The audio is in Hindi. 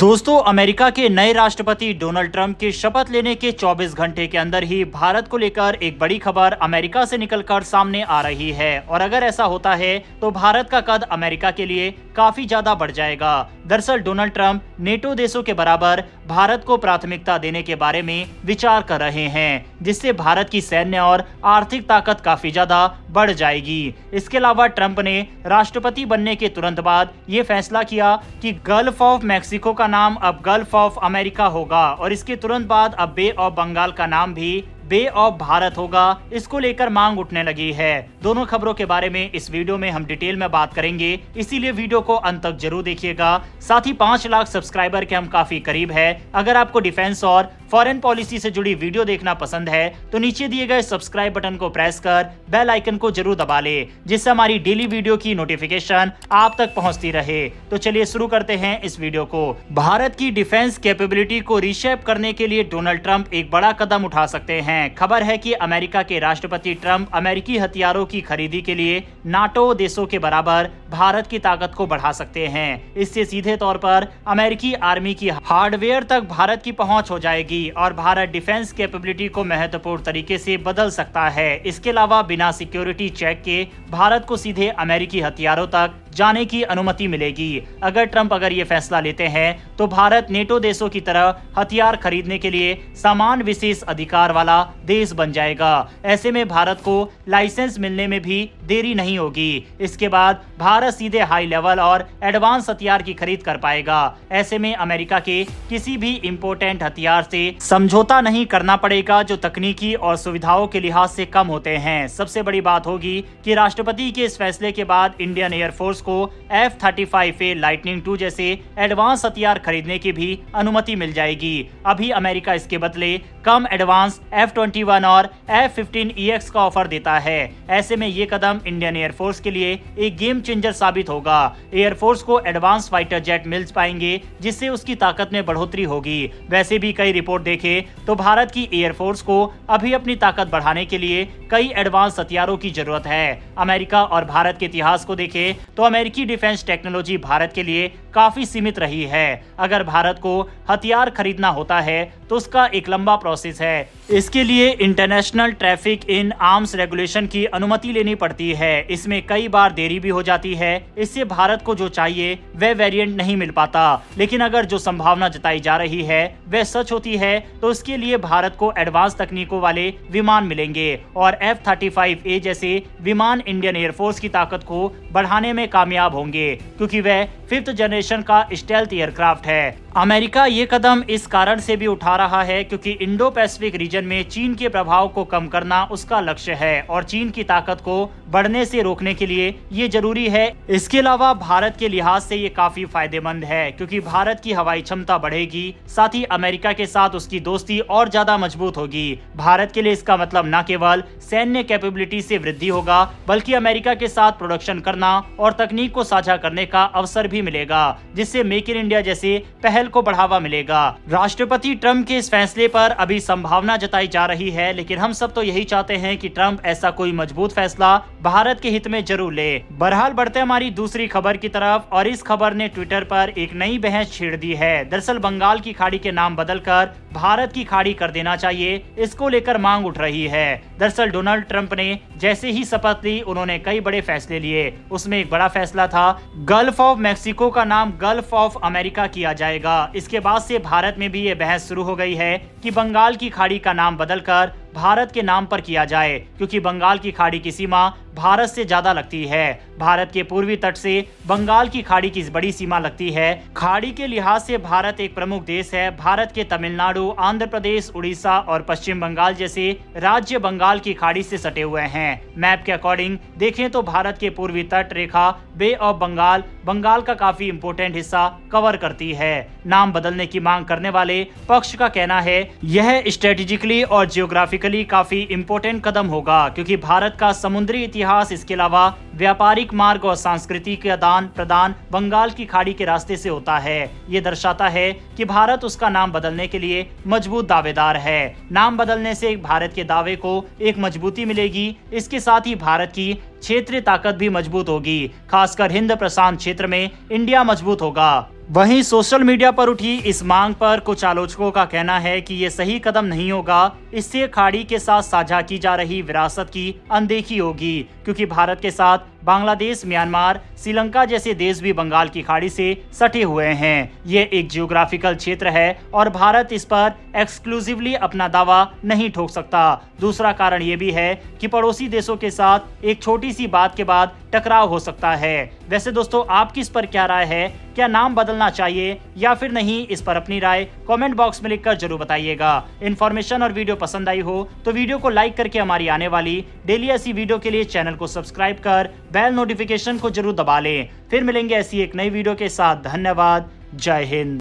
दोस्तों, अमेरिका के नए राष्ट्रपति डोनाल्ड ट्रंप के शपथ लेने के 24 घंटे के अंदर ही भारत को लेकर एक बड़ी खबर अमेरिका से निकलकर सामने आ रही है। और अगर ऐसा होता है तो भारत का कद अमेरिका के लिए काफी ज्यादा बढ़ जाएगा। दरअसल डोनाल्ड ट्रंप नेटो देशों के बराबर भारत को प्राथमिकता देने के बारे में विचार कर रहे हैं, जिससे भारत की सैन्य और आर्थिक ताकत काफी ज्यादा बढ़ जाएगी। इसके अलावा ट्रंप ने राष्ट्रपति बनने के तुरंत बाद ये फैसला किया कि गल्फ ऑफ मैक्सिको का नाम अब गल्फ ऑफ अमेरिका होगा और इसके तुरंत बाद अब बे ऑफ बंगाल का नाम भी बे ऑफ भारत होगा। इसको लेकर मांग उठने लगी है। दोनों खबरों के बारे में इस वीडियो में हम डिटेल में बात करेंगे, इसीलिए वीडियो को अंत तक जरूर देखिएगा। साथ ही 5 लाख सब्सक्राइबर के हम काफी करीब है। अगर आपको डिफेंस और फॉरेन पॉलिसी से जुड़ी वीडियो देखना पसंद है तो नीचे दिए गए सब्सक्राइब बटन को प्रेस कर बेल आइकन को जरूर दबा ले, जिससे हमारी डेली वीडियो की नोटिफिकेशन आप तक पहुंचती रहे। तो चलिए शुरू करते हैं इस वीडियो को। भारत की डिफेंस कैपेबिलिटी को रीशेप करने के लिए डोनाल्ड ट्रंप एक बड़ा कदम उठा सकते हैं। खबर है कि अमेरिका के राष्ट्रपति ट्रंप अमेरिकी हथियारों की खरीदी के लिए नाटो देशों के बराबर भारत की ताकत को बढ़ा सकते हैं। इससे सीधे तौर पर अमेरिकी आर्मी की हार्डवेयर तक भारत की पहुंच हो जाएगी और भारत डिफेंस कैपेबिलिटी को महत्वपूर्ण तरीके से बदल सकता है। इसके अलावा बिना सिक्योरिटी चेक के भारत को सीधे अमेरिकी हथियारों तक जाने की अनुमति मिलेगी। अगर ट्रंप ये फैसला लेते हैं तो भारत नेटो देशों की तरह हथियार खरीदने के लिए समान विशेष अधिकार वाला देश बन जाएगा। ऐसे में भारत को लाइसेंस मिलने में भी देरी नहीं होगी। इसके बाद भारत सीधे हाई लेवल और एडवांस हथियार की खरीद कर पाएगा। ऐसे में अमेरिका के किसी भी इम्पोर्टेंट हथियार से समझौता नहीं करना पड़ेगा जो तकनीकी और सुविधाओं के लिहाज से कम होते हैं। सबसे बड़ी बात होगी कि राष्ट्रपति के इस फैसले के बाद इंडियन एयरफोर्स को F-35A लाइटनिंग II जैसे एडवांस हथियार खरीदने की भी अनुमति मिल जाएगी। अभी अमेरिका इसके बदले कम एडवांस F-21 और F-15EX का ऑफर देता है। ऐसे में ये कदम इंडियन एयरफोर्स के लिए एक गेम चेंजर साबित होगा। एयरफोर्स को एडवांस फाइटर जेट मिल पाएंगे, जिससे उसकी ताकत में बढ़ोतरी होगी। वैसे भी कई रिपोर्ट देखें तो भारत की एयरफोर्स को अभी अपनी ताकत बढ़ाने के लिए कई एडवांस हथियारों की जरूरत है। अमेरिका और भारत के इतिहास को देखें तो अमेरिकी डिफेंस टेक्नोलॉजी भारत के लिए काफी सीमित रही है। अगर भारत को हथियार खरीदना होता है तो उसका एक लंबा प्रोसेस है। इसके लिए international traffic in arms regulation की अनुमति लेनी पड़ती है। इसमें कई बार देरी भी हो जाती है। इससे भारत को जो चाहिए वह वेरिएंट नहीं मिल पाता। लेकिन अगर जो संभावना जताई जा रही है वह सच होती है तो इसके लिए भारत को एडवांस तकनीकों वाले विमान मिलेंगे और F-35A जैसे विमान इंडियन एयरफोर्स की ताकत को बढ़ाने में कामयाब होंगे, क्योंकि वह 5th जनरेशन का स्टेल्थ एयरक्राफ्ट है। अमेरिका ये कदम इस कारण से भी उठा रहा है क्योंकि इंडो पैसिफिक रीजन में चीन के प्रभाव को कम करना उसका लक्ष्य है और चीन की ताकत को बढ़ने से रोकने के लिए ये जरूरी है। इसके अलावा भारत के लिहाज से ये काफी फायदेमंद है क्योंकि भारत की हवाई क्षमता बढ़ेगी, साथ ही अमेरिका के साथ उसकी दोस्ती और ज्यादा मजबूत होगी। भारत के लिए इसका मतलब न केवल सैन्य कैपेबिलिटी से वृद्धि होगा बल्कि अमेरिका के साथ प्रोडक्शन करना और तकनीक को साझा करने का अवसर भी मिलेगा, जिससे मेक इन इंडिया जैसे पहल को बढ़ावा मिलेगा। राष्ट्रपति ट्रंप के इस फैसले पर अभी संभावना जताई जा रही है, लेकिन हम सब तो यही चाहते हैं कि ट्रंप ऐसा कोई मजबूत फैसला भारत के हित में जरूर ले। बहरहाल बढ़ते हमारी दूसरी खबर की तरफ, और इस खबर ने ट्विटर पर एक नई बहस छेड़ दी है। दरअसल बंगाल की खाड़ी के नाम बदलकर भारत की खाड़ी कर देना चाहिए, इसको लेकर मांग उठ रही है। दरअसल डोनाल्ड ट्रंप ने जैसे ही शपथ ली उन्होंने कई बड़े फैसले लिए। उसमें एक बड़ा फैसला था गल्फ ऑफ मैक्सिको का नाम गल्फ ऑफ अमेरिका किया जाएगा। इसके बाद से भारत में भी ये बहस शुरू हो गई है कि बंगाल की खाड़ी का नाम बदलकर भारत के नाम पर किया जाए, क्योंकि बंगाल की खाड़ी की सीमा भारत से ज्यादा लगती है। भारत के पूर्वी तट से बंगाल की खाड़ी की बड़ी सीमा लगती है। खाड़ी के लिहाज से भारत एक प्रमुख देश है। भारत के तमिलनाडु, आंध्र प्रदेश, उड़ीसा और पश्चिम बंगाल जैसे राज्य बंगाल की खाड़ी से सटे हुए हैं। मैप के अकॉर्डिंग देखें तो भारत के पूर्वी तट रेखा बे ऑफ बंगाल बंगाल का काफी इंपोर्टेंट हिस्सा कवर करती है। नाम बदलने की मांग करने वाले पक्ष का कहना है यह स्ट्रेटेजिकली और जियोग्राफिकली काफी इंपोर्टेंट कदम होगा, क्योंकि भारत का समुद्री इतिहास, इसके अलावा व्यापारिक मार्ग और सांस्कृतिक आदान प्रदान बंगाल की खाड़ी के रास्ते से होता है। ये दर्शाता है कि भारत उसका नाम बदलने के लिए मजबूत दावेदार है। नाम बदलने से भारत के दावे को एक मजबूती मिलेगी। इसके साथ ही भारत की क्षेत्रीय ताकत भी मजबूत होगी। खासकर हिंद प्रशांत क्षेत्र में इंडिया मजबूत होगा। वहीं सोशल मीडिया पर उठी इस मांग पर कुछ आलोचकों का कहना है कि ये सही कदम नहीं होगा। इससे खाड़ी के साथ साझा की जा रही विरासत की अनदेखी होगी, क्योंकि भारत के साथ बांग्लादेश, म्यांमार, श्रीलंका जैसे देश भी बंगाल की खाड़ी से सटे हुए हैं। ये एक जियोग्राफिकल क्षेत्र है और भारत इस पर एक्सक्लूसिवली अपना दावा नहीं ठोक सकता। दूसरा कारण ये भी है कि पड़ोसी देशों के साथ एक छोटी सी बात के बाद टकराव हो सकता है। वैसे दोस्तों, आपकी इस पर क्या राय है? क्या नाम बदलना चाहिए या फिर नहीं? इस पर अपनी राय कमेंट बॉक्स में लिखकर जरूर बताइएगा। इन्फॉर्मेशन और वीडियो पसंद आई हो तो वीडियो को लाइक करके हमारी आने वाली डेली ऐसी वीडियो के लिए चैनल को सब्सक्राइब कर बेल नोटिफिकेशन को जरूर दबा लें। फिर मिलेंगे ऐसी एक नई वीडियो के साथ। धन्यवाद। जय हिंद।